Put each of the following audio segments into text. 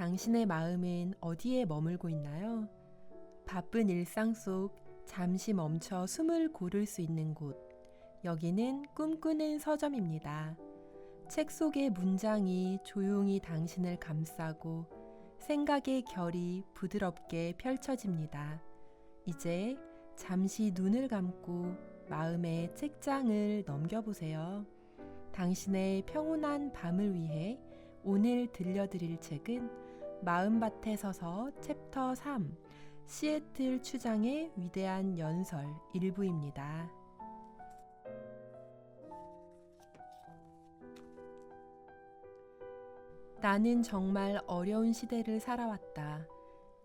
당신의 마음은 어디에 머물고 있나요? 바쁜 일상 속 잠시 멈춰 숨을 고를 수 있는 곳. 여기는 꿈꾸는 서점입니다. 책 속의 문장이 조용히 당신을 감싸고 생각의 결이 부드럽게 펼쳐집니다. 이제 잠시 눈을 감고 마음의 책장을 넘겨보세요. 당신의 평온한 밤을 위해 오늘 들려드릴 책은 마음밭에 서서 챕터 3 시애틀 추장의 위대한 연설 일부입니다. 나는 정말 어려운 시대를 살아왔다.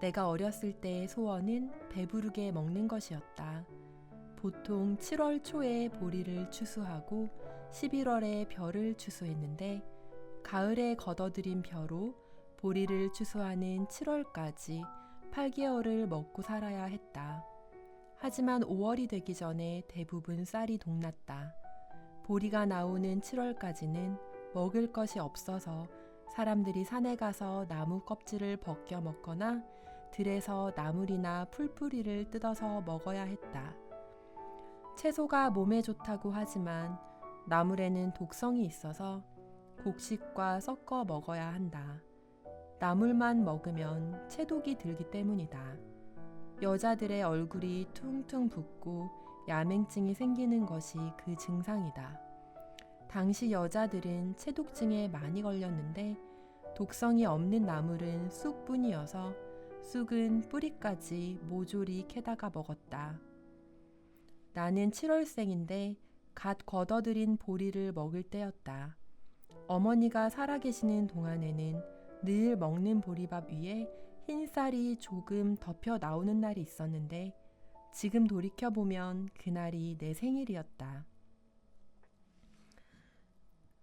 내가 어렸을 때의 소원은 배부르게 먹는 것이었다. 보통 7월 초에 보리를 추수하고 11월에 벼를 추수했는데 가을에 걷어들인 벼로 보리를 추수하는 7월까지 8개월을 먹고 살아야 했다. 하지만 5월이 되기 전에 대부분 쌀이 동났다. 보리가 나오는 7월까지는 먹을 것이 없어서 사람들이 산에 가서 나무 껍질을 벗겨 먹거나 들에서 나물이나 풀뿌리를 뜯어서 먹어야 했다. 채소가 몸에 좋다고 하지만 나물에는 독성이 있어서 곡식과 섞어 먹어야 한다. 나물만 먹으면 체독이 들기 때문이다. 여자들의 얼굴이 퉁퉁 붓고 야맹증이 생기는 것이 그 증상이다. 당시 여자들은 체독증에 많이 걸렸는데 독성이 없는 나물은 쑥뿐이어서 쑥은 뿌리까지 모조리 캐다가 먹었다. 나는 7월생인데 갓 걷어들인 보리를 먹을 때였다. 어머니가 살아계시는 동안에는 늘 먹는 보리밥 위에 흰쌀이 조금 덮여 나오는 날이 있었는데 지금 돌이켜보면 그날이 내 생일이었다.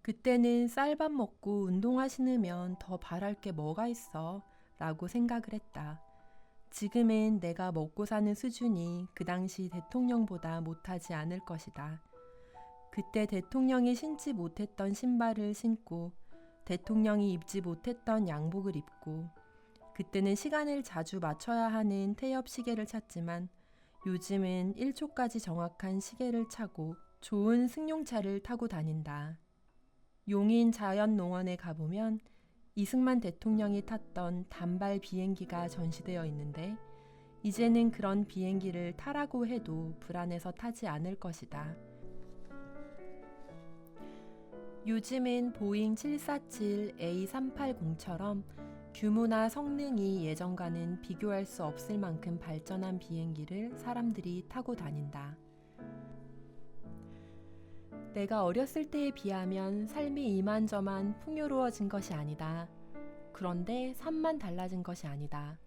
그때는 쌀밥 먹고 운동화 신으면 더 바랄 게 뭐가 있어 라고 생각을 했다. 지금은 내가 먹고 사는 수준이 그 당시 대통령보다 못하지 않을 것이다. 그때 대통령이 신지 못했던 신발을 신고 대통령이 입지 못했던 양복을 입고 그때는 시간을 자주 맞춰야 하는 태엽 시계를 찾지만 요즘은 1초까지 정확한 시계를 차고 좋은 승용차를 타고 다닌다. 용인 자연농원에 가보면 이승만 대통령이 탔던 단발 비행기가 전시되어 있는데 이제는 그런 비행기를 타라고 해도 불안해서 타지 않을 것이다. 요즘은 보잉 747 A380처럼 규모나 성능이 예전과는 비교할 수 없을 만큼 발전한 비행기를 사람들이 타고 다닌다. 내가 어렸을 때에 비하면 삶이 이만저만 풍요로워진 것이 아니다. 그런데 삶만 달라진 것이 아니다.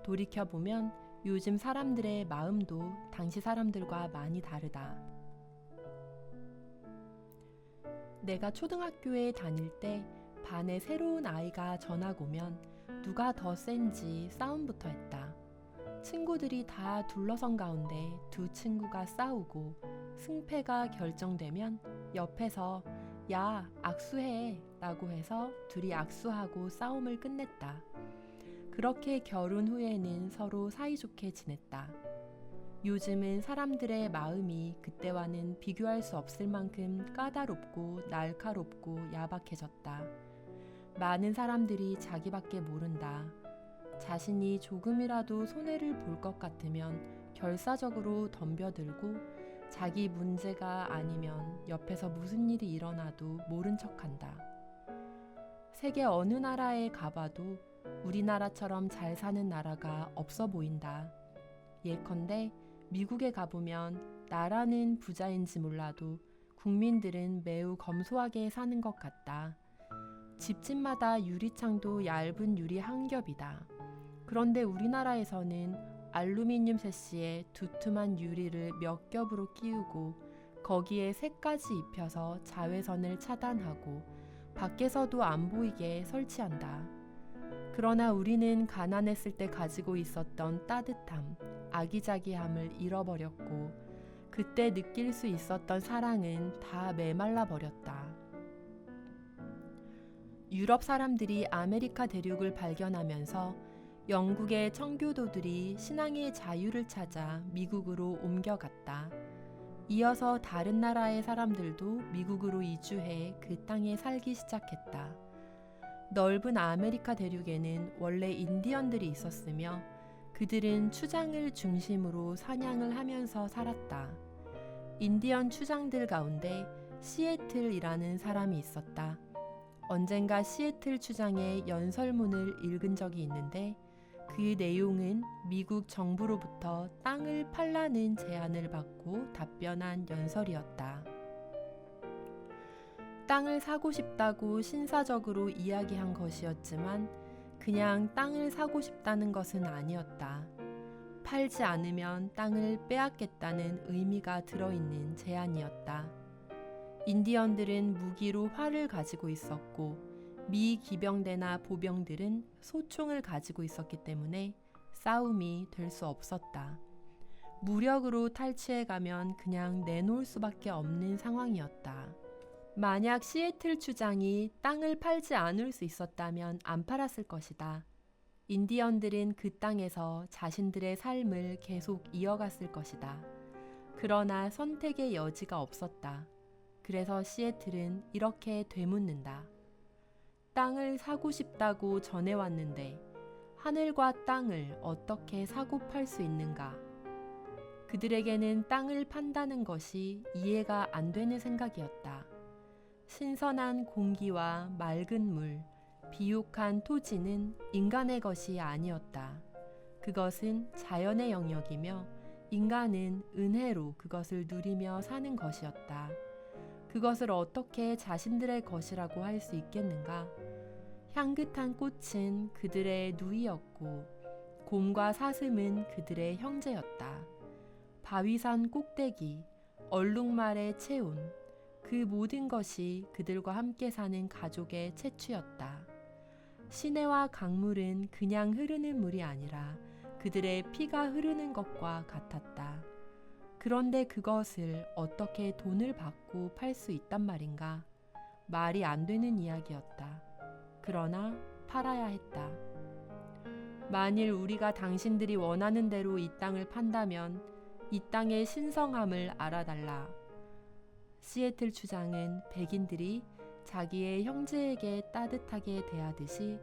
돌이켜보면 요즘 사람들의 마음도 당시 사람들과 많이 다르다. 내가 초등학교에 다닐 때 반에 새로운 아이가 전학 오면 누가 더 센지 싸움부터 했다. 친구들이 다 둘러선 가운데 두 친구가 싸우고 승패가 결정되면 옆에서 야, 악수해 라고 해서 둘이 악수하고 싸움을 끝냈다. 그렇게 결혼 후에는 서로 사이좋게 지냈다. 요즘은 사람들의 마음이 그때와는 비교할 수 없을 만큼 까다롭고 날카롭고 야박해졌다. 많은 사람들이 자기밖에 모른다. 자신이 조금이라도 손해를 볼 것 같으면 결사적으로 덤벼들고 자기 문제가 아니면 옆에서 무슨 일이 일어나도 모른 척한다. 세계 어느 나라에 가봐도 우리나라처럼 잘 사는 나라가 없어 보인다. 예컨대 미국에 가보면 나라는 부자인지 몰라도 국민들은 매우 검소하게 사는 것 같다. 집집마다 유리창도 얇은 유리 한 겹이다. 그런데 우리나라에서는 알루미늄 세시에 두툼한 유리를 몇 겹으로 끼우고 거기에 색까지 입혀서 자외선을 차단하고 밖에서도 안 보이게 설치한다. 그러나 우리는 가난했을 때 가지고 있었던 따뜻함, 아기자기함을 잃어버렸고 그때 느낄 수 있었던 사랑은 다 메말라 버렸다. 유럽 사람들이 아메리카 대륙을 발견하면서 영국의 청교도들이 신앙의 자유를 찾아 미국으로 옮겨갔다. 이어서 다른 나라의 사람들도 미국으로 이주해 그 땅에 살기 시작했다. 넓은 아메리카 대륙에는 원래 인디언들이 있었으며 그들은 추장을 중심으로 사냥을 하면서 살았다. 인디언 추장들 가운데 시애틀이라는 사람이 있었다. 언젠가 시애틀 추장의 연설문을 읽은 적이 있는데 그 내용은 미국 정부로부터 땅을 팔라는 제안을 받고 답변한 연설이었다. 땅을 사고 싶다고 신사적으로 이야기한 것이었지만 그냥 땅을 사고 싶다는 것은 아니었다. 팔지 않으면 땅을 빼앗겠다는 의미가 들어있는 제안이었다. 인디언들은 무기로 활을 가지고 있었고 미기병대나 보병들은 소총을 가지고 있었기 때문에 싸움이 될 수 없었다. 무력으로 탈취해 가면 그냥 내놓을 수밖에 없는 상황이었다. 만약 시애틀 추장이 땅을 팔지 않을 수 있었다면 안 팔았을 것이다. 인디언들은 그 땅에서 자신들의 삶을 계속 이어갔을 것이다. 그러나 선택의 여지가 없었다. 그래서 시애틀은 이렇게 되묻는다. 땅을 사고 싶다고 전해왔는데 하늘과 땅을 어떻게 사고 팔 수 있는가? 그들에게는 땅을 판다는 것이 이해가 안 되는 생각이었다. 신선한 공기와 맑은 물, 비옥한 토지는 인간의 것이 아니었다. 그것은 자연의 영역이며 인간은 은혜로 그것을 누리며 사는 것이었다. 그것을 어떻게 자신들의 것이라고 할 수 있겠는가? 향긋한 꽃은 그들의 누이였고 곰과 사슴은 그들의 형제였다. 바위산 꼭대기, 얼룩말의 체온, 그 모든 것이 그들과 함께 사는 가족의 채취였다. 시내와 강물은 그냥 흐르는 물이 아니라 그들의 피가 흐르는 것과 같았다. 그런데 그것을 어떻게 돈을 받고 팔 수 있단 말인가? 말이 안 되는 이야기였다. 그러나 팔아야 했다. 만일 우리가 당신들이 원하는 대로 이 땅을 판다면 이 땅의 신성함을 알아달라. 시애틀 추장은 백인들이 자기의 형제에게 따뜻하게 대하듯이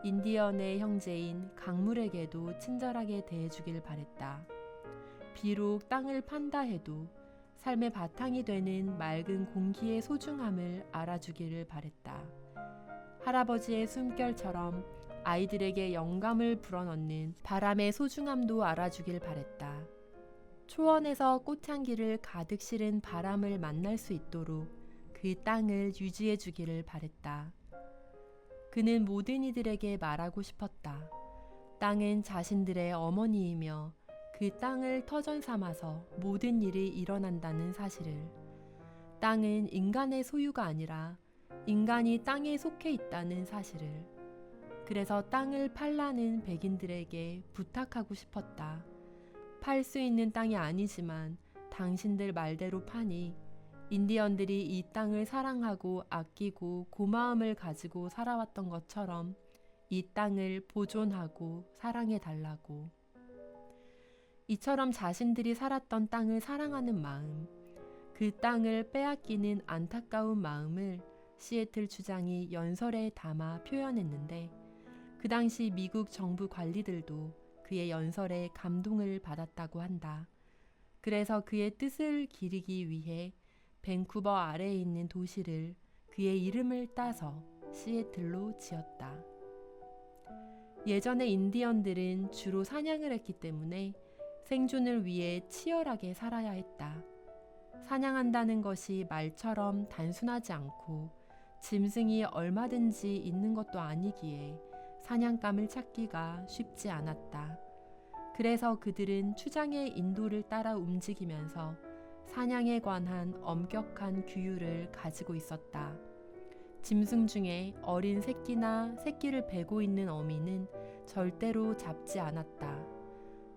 인디언의 형제인 강물에게도 친절하게 대해주길 바랬다. 비록 땅을 판다 해도 삶의 바탕이 되는 맑은 공기의 소중함을 알아주기를 바랬다. 할아버지의 숨결처럼 아이들에게 영감을 불어넣는 바람의 소중함도 알아주길 바랬다. 초원에서 꽃향기를 가득 실은 바람을 만날 수 있도록 그 땅을 유지해 주기를 바랬다. 그는 모든 이들에게 말하고 싶었다. 땅은 자신들의 어머니이며 그 땅을 터전 삼아서 모든 일이 일어난다는 사실을. 땅은 인간의 소유가 아니라 인간이 땅에 속해 있다는 사실을. 그래서 땅을 팔라는 백인들에게 부탁하고 싶었다. 팔 수 있는 땅이 아니지만 당신들 말대로 파니 인디언들이 이 땅을 사랑하고 아끼고 고마움을 가지고 살아왔던 것처럼 이 땅을 보존하고 사랑해 달라고. 이처럼 자신들이 살았던 땅을 사랑하는 마음, 그 땅을 빼앗기는 안타까운 마음을 시애틀 추장이 연설에 담아 표현했는데 그 당시 미국 정부 관리들도 그의 연설에 감동을 받았다고 한다. 그래서 그의 뜻을 기리기 위해 밴쿠버 아래에 있는 도시를 그의 이름을 따서 시애틀로 지었다. 예전에 인디언들은 주로 사냥을 했기 때문에 생존을 위해 치열하게 살아야 했다. 사냥한다는 것이 말처럼 단순하지 않고 짐승이 얼마든지 있는 것도 아니기에 사냥감을 찾기가 쉽지 않았다. 그래서 그들은 추장의 인도를 따라 움직이면서 사냥에 관한 엄격한 규율을 가지고 있었다. 짐승 중에 어린 새끼나 새끼를 베고 있는 어미는 절대로 잡지 않았다.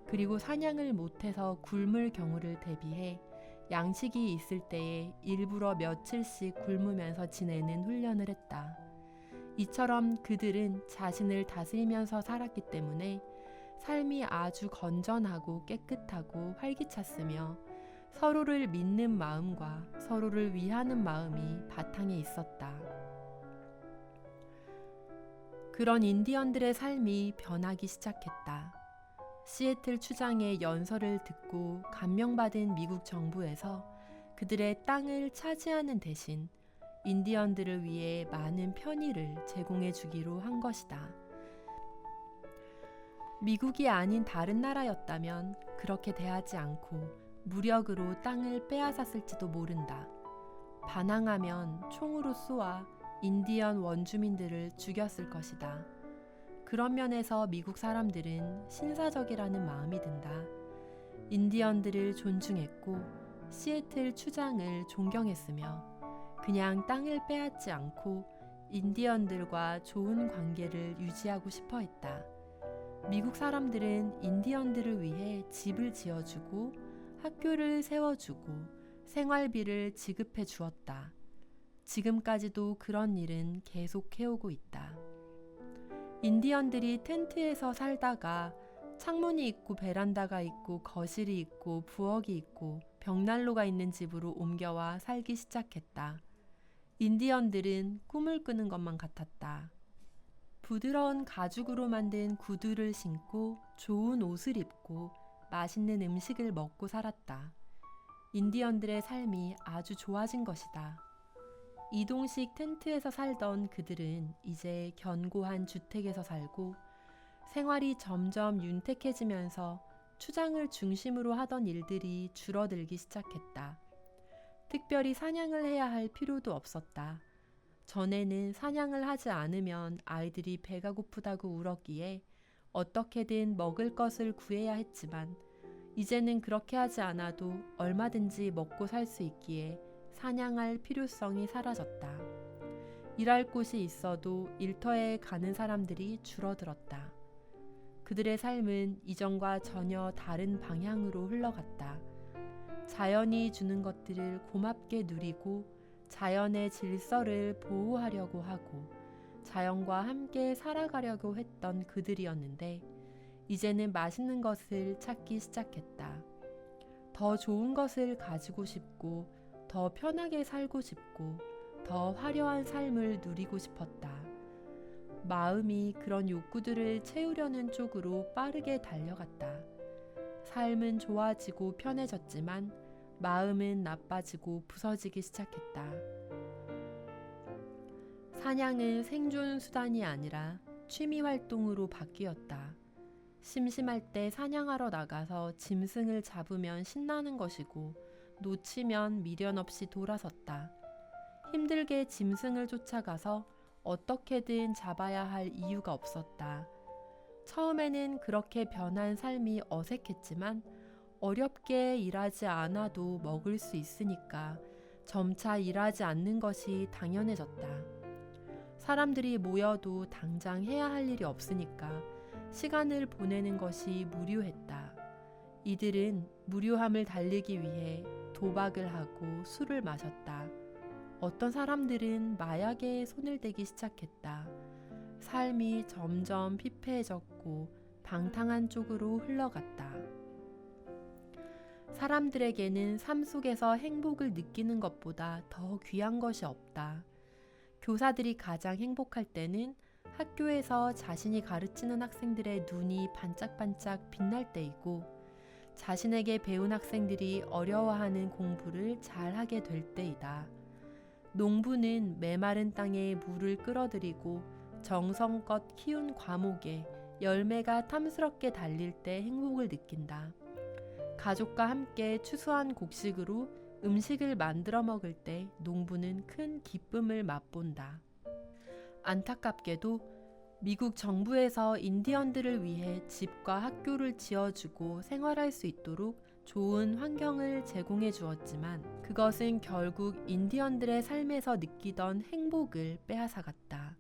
그리고 사냥을 못해서 굶을 경우를 대비해 양식이 있을 때에 일부러 며칠씩 굶으면서 지내는 훈련을 했다. 이처럼 그들은 자신을 다스리면서 살았기 때문에 삶이 아주 건전하고 깨끗하고 활기찼으며 서로를 믿는 마음과 서로를 위하는 마음이 바탕에 있었다. 그런 인디언들의 삶이 변하기 시작했다. 시애틀 추장의 연설을 듣고 감명받은 미국 정부에서 그들의 땅을 차지하는 대신 인디언들을 위해 많은 편의를 제공해 주기로 한 것이다. 미국이 아닌 다른 나라였다면 그렇게 대하지 않고 무력으로 땅을 빼앗았을지도 모른다. 반항하면 총으로 쏘아 인디언 원주민들을 죽였을 것이다. 그런 면에서 미국 사람들은 신사적이라는 마음이 든다. 인디언들을 존중했고 시애틀 추장을 존경했으며 그냥 땅을 빼앗지 않고 인디언들과 좋은 관계를 유지하고 싶어 했다. 미국 사람들은 인디언들을 위해 집을 지어주고 학교를 세워주고 생활비를 지급해 주었다. 지금까지도 그런 일은 계속 해오고 있다. 인디언들이 텐트에서 살다가 창문이 있고 베란다가 있고 거실이 있고 부엌이 있고 벽난로가 있는 집으로 옮겨와 살기 시작했다. 인디언들은 꿈을 꾸는 것만 같았다. 부드러운 가죽으로 만든 구두를 신고 좋은 옷을 입고 맛있는 음식을 먹고 살았다. 인디언들의 삶이 아주 좋아진 것이다. 이동식 텐트에서 살던 그들은 이제 견고한 주택에서 살고 생활이 점점 윤택해지면서 추장을 중심으로 하던 일들이 줄어들기 시작했다. 특별히 사냥을 해야 할 필요도 없었다. 전에는 사냥을 하지 않으면 아이들이 배가 고프다고 울었기에 어떻게든 먹을 것을 구해야 했지만 이제는 그렇게 하지 않아도 얼마든지 먹고 살 수 있기에 사냥할 필요성이 사라졌다. 일할 곳이 있어도 일터에 가는 사람들이 줄어들었다. 그들의 삶은 이전과 전혀 다른 방향으로 흘러갔다. 자연이 주는 것들을 고맙게 누리고 자연의 질서를 보호하려고 하고 자연과 함께 살아가려고 했던 그들이었는데 이제는 맛있는 것을 찾기 시작했다. 더 좋은 것을 가지고 싶고 더 편하게 살고 싶고 더 화려한 삶을 누리고 싶었다. 마음이 그런 욕구들을 채우려는 쪽으로 빠르게 달려갔다. 삶은 좋아지고 편해졌지만 마음은 나빠지고 부서지기 시작했다. 사냥은 생존 수단이 아니라 취미 활동으로 바뀌었다. 심심할 때 사냥하러 나가서 짐승을 잡으면 신나는 것이고 놓치면 미련 없이 돌아섰다. 힘들게 짐승을 쫓아가서 어떻게든 잡아야 할 이유가 없었다. 처음에는 그렇게 변한 삶이 어색했지만 어렵게 일하지 않아도 먹을 수 있으니까 점차 일하지 않는 것이 당연해졌다. 사람들이 모여도 당장 해야 할 일이 없으니까 시간을 보내는 것이 무료했다. 이들은 무료함을 달리기 위해 도박을 하고 술을 마셨다. 어떤 사람들은 마약에 손을 대기 시작했다. 삶이 점점 피폐해졌고 방탕한 쪽으로 흘러갔다. 사람들에게는 삶 속에서 행복을 느끼는 것보다 더 귀한 것이 없다. 교사들이 가장 행복할 때는 학교에서 자신이 가르치는 학생들의 눈이 반짝반짝 빛날 때이고 자신에게 배운 학생들이 어려워하는 공부를 잘하게 될 때이다. 농부는 메마른 땅에 물을 끌어들이고 정성껏 키운 과목에 열매가 탐스럽게 달릴 때 행복을 느낀다. 가족과 함께 추수한 곡식으로 음식을 만들어 먹을 때 농부는 큰 기쁨을 맛본다. 안타깝게도 미국 정부에서 인디언들을 위해 집과 학교를 지어주고 생활할 수 있도록 좋은 환경을 제공해 주었지만 그것은 결국 인디언들의 삶에서 느끼던 행복을 빼앗아갔다.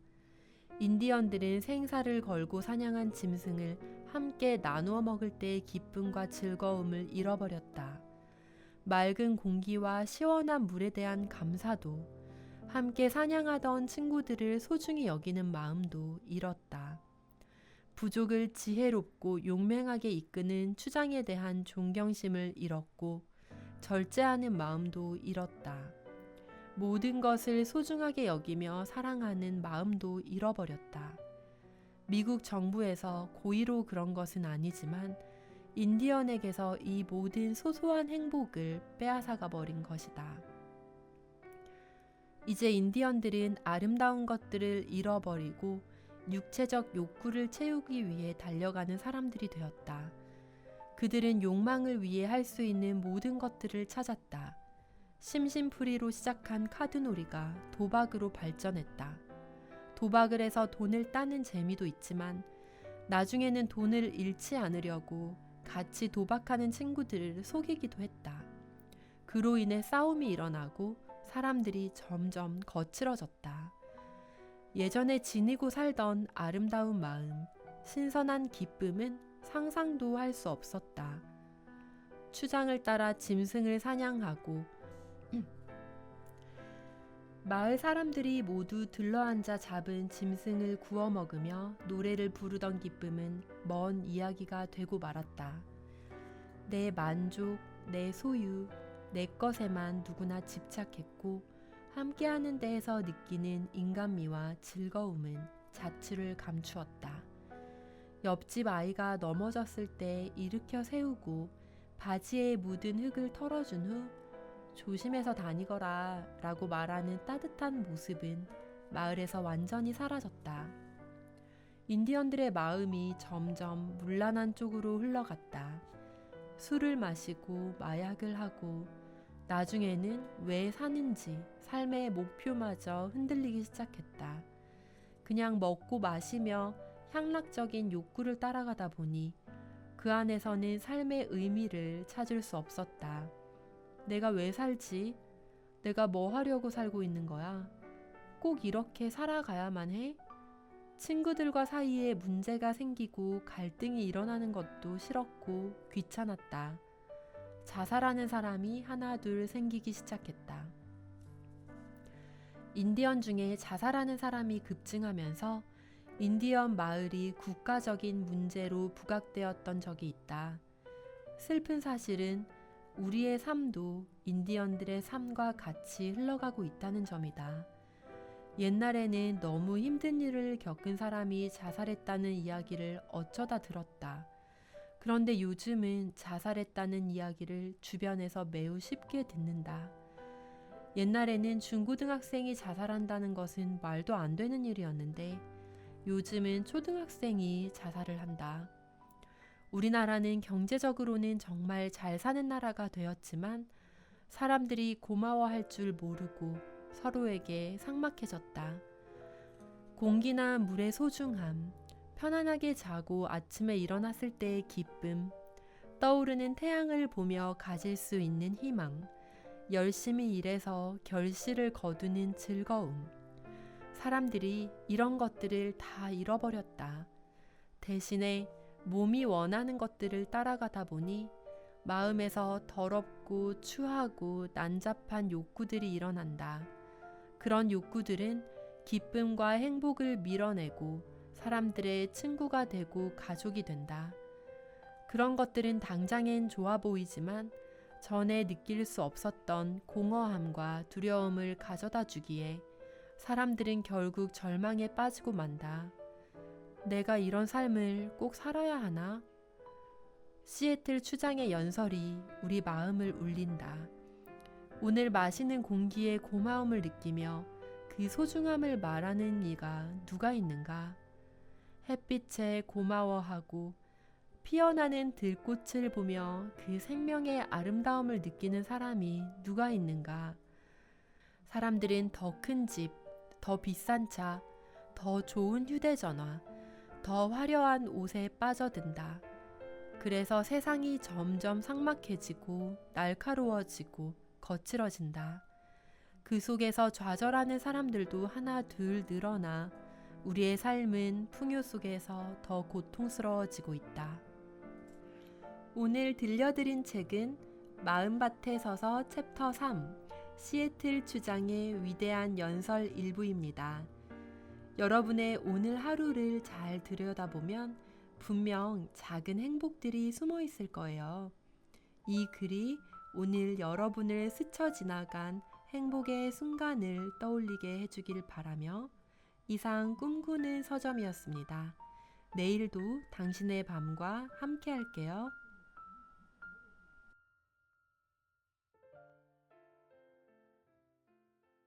인디언들은 생사를 걸고 사냥한 짐승을 함께 나누어 먹을 때의 기쁨과 즐거움을 잃어버렸다. 맑은 공기와 시원한 물에 대한 감사도 함께 사냥하던 친구들을 소중히 여기는 마음도 잃었다. 부족을 지혜롭고 용맹하게 이끄는 추장에 대한 존경심을 잃었고 절제하는 마음도 잃었다. 모든 것을 소중하게 여기며 사랑하는 마음도 잃어버렸다. 미국 정부에서 고의로 그런 것은 아니지만 인디언에게서 이 모든 소소한 행복을 빼앗아가 버린 것이다. 이제 인디언들은 아름다운 것들을 잃어버리고 육체적 욕구를 채우기 위해 달려가는 사람들이 되었다. 그들은 욕망을 위해 할 수 있는 모든 것들을 찾았다. 심심풀이로 시작한 카드놀이가 도박으로 발전했다. 도박을 해서 돈을 따는 재미도 있지만 나중에는 돈을 잃지 않으려고 같이 도박하는 친구들을 속이기도 했다. 그로 인해 싸움이 일어나고 사람들이 점점 거칠어졌다. 예전에 지니고 살던 아름다운 마음, 신선한 기쁨은 상상도 할 수 없었다. 추장을 따라 짐승을 사냥하고 마을 사람들이 모두 들러앉아 잡은 짐승을 구워 먹으며 노래를 부르던 기쁨은 먼 이야기가 되고 말았다. 내 만족, 내 소유, 내 것에만 누구나 집착했고 함께하는 데에서 느끼는 인간미와 즐거움은 자취를 감추었다. 옆집 아이가 넘어졌을 때 일으켜 세우고 바지에 묻은 흙을 털어준 후 조심해서 다니거라 라고 말하는 따뜻한 모습은 마을에서 완전히 사라졌다. 인디언들의 마음이 점점 문란한 쪽으로 흘러갔다. 술을 마시고 마약을 하고 나중에는 왜 사는지 삶의 목표마저 흔들리기 시작했다. 그냥 먹고 마시며 향락적인 욕구를 따라가다 보니 그 안에서는 삶의 의미를 찾을 수 없었다. 내가 왜 살지? 내가 뭐 하려고 살고 있는 거야? 꼭 이렇게 살아가야만 해? 친구들과 사이에 문제가 생기고 갈등이 일어나는 것도 싫었고 귀찮았다. 자살하는 사람이 하나 둘 생기기 시작했다. 인디언 중에 자살하는 사람이 급증하면서 인디언 마을이 국가적인 문제로 부각되었던 적이 있다. 슬픈 사실은 우리의 삶도 인디언들의 삶과 같이 흘러가고 있다는 점이다. 옛날에는 너무 힘든 일을 겪은 사람이 자살했다는 이야기를 어쩌다 들었다. 그런데 요즘은 자살했다는 이야기를 주변에서 매우 쉽게 듣는다. 옛날에는 중고등학생이 자살한다는 것은 말도 안 되는 일이었는데 요즘은 초등학생이 자살을 한다. 우리나라는 경제적으로는 정말 잘 사는 나라가 되었지만 사람들이 고마워할 줄 모르고 서로에게 삭막해졌다. 공기나 물의 소중함, 편안하게 자고 아침에 일어났을 때의 기쁨, 떠오르는 태양을 보며 가질 수 있는 희망, 열심히 일해서 결실을 거두는 즐거움. 사람들이 이런 것들을 다 잃어버렸다. 대신에 몸이 원하는 것들을 따라가다 보니 마음에서 더럽고 추하고 난잡한 욕구들이 일어난다. 그런 욕구들은 기쁨과 행복을 밀어내고 사람들의 친구가 되고 가족이 된다. 그런 것들은 당장엔 좋아 보이지만 전에 느낄 수 없었던 공허함과 두려움을 가져다 주기에 사람들은 결국 절망에 빠지고 만다. 내가 이런 삶을 꼭 살아야 하나? 시애틀 추장의 연설이 우리 마음을 울린다. 오늘 마시는 공기에 고마움을 느끼며 그 소중함을 말하는 이가 누가 있는가? 햇빛에 고마워하고 피어나는 들꽃을 보며 그 생명의 아름다움을 느끼는 사람이 누가 있는가? 사람들은 더 큰 집, 더 비싼 차, 더 좋은 휴대전화, 더 화려한 옷에 빠져든다. 그래서 세상이 점점 삭막해지고 날카로워지고 거칠어진다. 그 속에서 좌절하는 사람들도 하나 둘 늘어나 우리의 삶은 풍요 속에서 더 고통스러워지고 있다. 오늘 들려드린 책은 마음밭에 서서 챕터 3, 시애틀 추장의 위대한 연설 일부입니다. 여러분의 오늘 하루를 잘 들여다보면 분명 작은 행복들이 숨어 있을 거예요. 이 글이 오늘 여러분을 스쳐 지나간 행복의 순간을 떠올리게 해주길 바라며 이상 꿈꾸는 서점이었습니다. 내일도 당신의 밤과 함께 할게요.